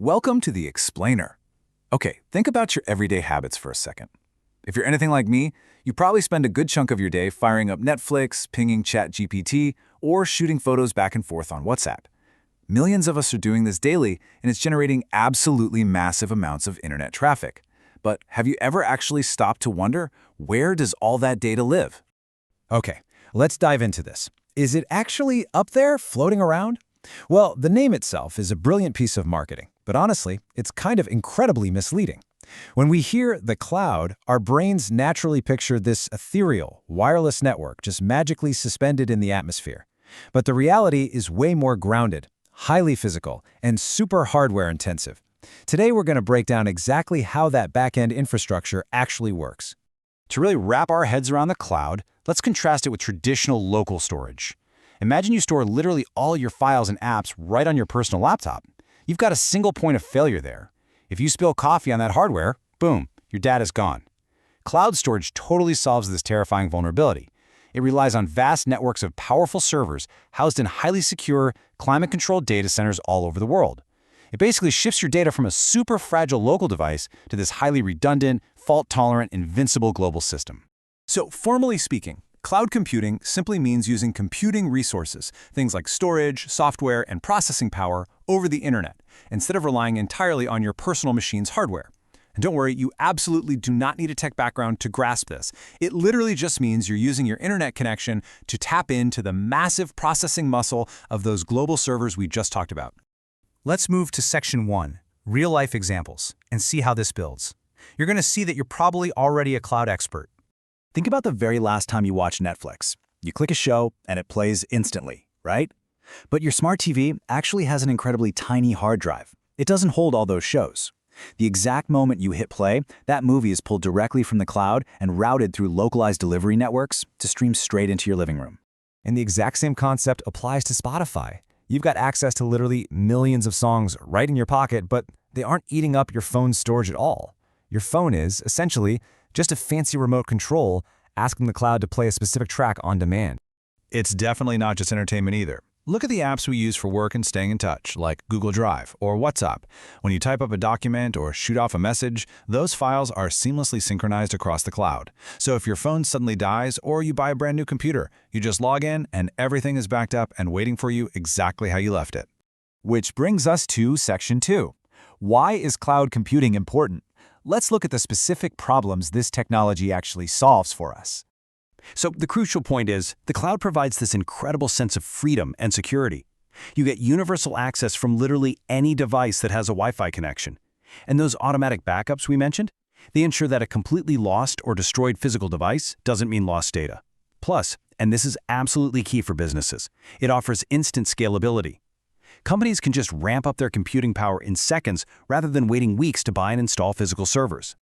Welcome to the Explainer. Okay, think about your everyday habits for a second. If you're anything like me, you probably spend a good chunk of your day firing up Netflix, pinging ChatGPT, or shooting photos back and forth on WhatsApp. Millions of us are doing this daily, and it's generating absolutely massive amounts of internet traffic. But have you ever actually stopped to wonder, where does all that data live? Okay, let's dive into this. Is it actually up there, floating around? Well, the name itself is a brilliant piece of marketing, but honestly, it's kind of incredibly misleading. When we hear the cloud, our brains naturally picture this ethereal, wireless network just magically suspended in the atmosphere. But the reality is way more grounded, highly physical, and super hardware intensive. Today, we're going to break down exactly how that back-end infrastructure actually works. To really wrap our heads around the cloud, let's contrast it with traditional local storage. Imagine you store literally all your files and apps right on your personal laptop. You've got a single point of failure there. If you spill coffee on that hardware, boom, your data's gone. Cloud storage totally solves this terrifying vulnerability. It relies on vast networks of powerful servers housed in highly secure, climate-controlled data centers all over the world. It basically shifts your data from a super fragile local device to this highly redundant, fault-tolerant, invincible global system. So, formally speaking, cloud computing simply means using computing resources, things like storage, software, and processing power, over the internet, instead of relying entirely on your personal machine's hardware. And don't worry, you absolutely do not need a tech background to grasp this. It literally just means you're using your internet connection to tap into the massive processing muscle of those global servers we just talked about. Let's move to Section 1, Real-Life Examples, and see how this builds. You're going to see that you're probably already a cloud expert. Think about the very last time you watch Netflix. You click a show, and it plays instantly, right? But your smart TV actually has an incredibly tiny hard drive. It doesn't hold all those shows. The exact moment you hit play, that movie is pulled directly from the cloud and routed through localized delivery networks to stream straight into your living room. And the exact same concept applies to Spotify. You've got access to literally millions of songs right in your pocket, but they aren't eating up your phone's storage at all. Your phone is, essentially, just a fancy remote control asking the cloud to play a specific track on demand. It's definitely not just entertainment either. Look at the apps we use for work and staying in touch, like Google Drive or WhatsApp. When you type up a document or shoot off a message, those files are seamlessly synchronized across the cloud. So if your phone suddenly dies or you buy a brand new computer, you just log in and everything is backed up and waiting for you exactly how you left it. Which brings us to Section 2. Why is cloud computing important? Let's look at the specific problems this technology actually solves for us. So the crucial point is, the cloud provides this incredible sense of freedom and security. You get universal access from literally any device that has a Wi-Fi connection. And those automatic backups we mentioned, they ensure that a completely lost or destroyed physical device doesn't mean lost data. Plus, and this is absolutely key for businesses, it offers instant scalability. Companies can just ramp up their computing power in seconds rather than waiting weeks to buy and install physical servers.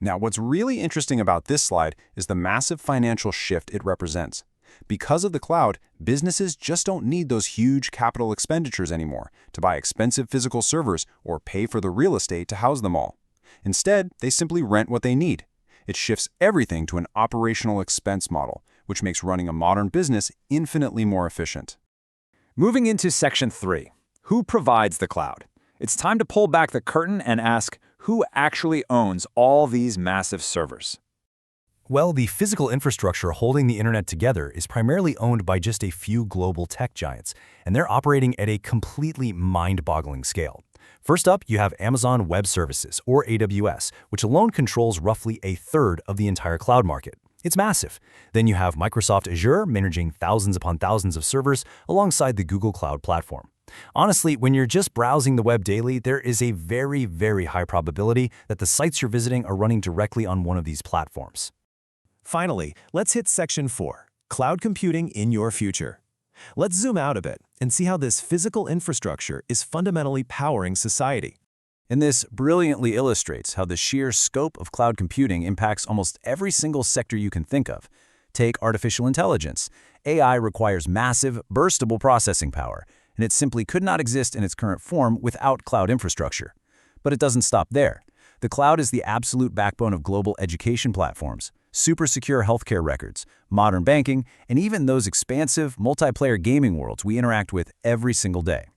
Now, what's really interesting about this slide is the massive financial shift it represents. Because of the cloud, businesses just don't need those huge capital expenditures anymore to buy expensive physical servers or pay for the real estate to house them all. Instead, they simply rent what they need. It shifts everything to an operational expense model, which makes running a modern business infinitely more efficient. Moving into Section 3. Who provides the cloud? It's time to pull back the curtain and ask, who actually owns all these massive servers? Well, the physical infrastructure holding the internet together is primarily owned by just a few global tech giants, and they're operating at a completely mind-boggling scale. First up, you have Amazon Web Services, or AWS, which alone controls roughly a third of the entire cloud market. It's massive. Then you have Microsoft Azure managing thousands upon thousands of servers alongside the Google Cloud Platform. Honestly, when you're just browsing the web daily, there is a very, very high probability that the sites you're visiting are running directly on one of these platforms. Finally, let's hit Section 4, Cloud Computing in Your Future. Let's zoom out a bit and see how this physical infrastructure is fundamentally powering society. And this brilliantly illustrates how the sheer scope of cloud computing impacts almost every single sector you can think of. Take artificial intelligence. AI requires massive, burstable processing power, and it simply could not exist in its current form without cloud infrastructure. But it doesn't stop there. The cloud is the absolute backbone of global education platforms, super secure healthcare records, modern banking, and even those expansive, multiplayer gaming worlds we interact with every single day.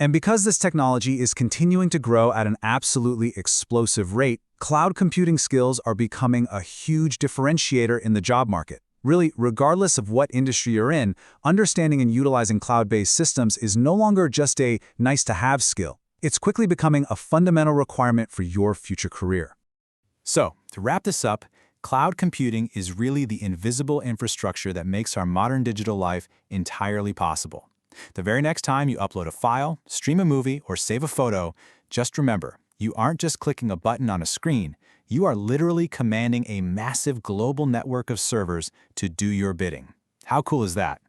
And because this technology is continuing to grow at an absolutely explosive rate, cloud computing skills are becoming a huge differentiator in the job market. Really, regardless of what industry you're in, understanding and utilizing cloud-based systems is no longer just a nice-to-have skill. It's quickly becoming a fundamental requirement for your future career. So, to wrap this up, cloud computing is really the invisible infrastructure that makes our modern digital life entirely possible. The very next time you upload a file, stream a movie, or save a photo, just remember, you aren't just clicking a button on a screen, you are literally commanding a massive global network of servers to do your bidding. How cool is that?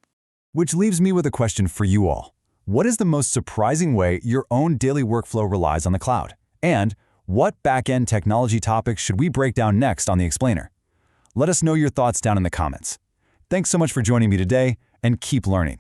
Which leaves me with a question for you all. What is the most surprising way your own daily workflow relies on the cloud? And what back-end technology topics should we break down next on The Explainer? Let us know your thoughts down in the comments. Thanks so much for joining me today, and keep learning.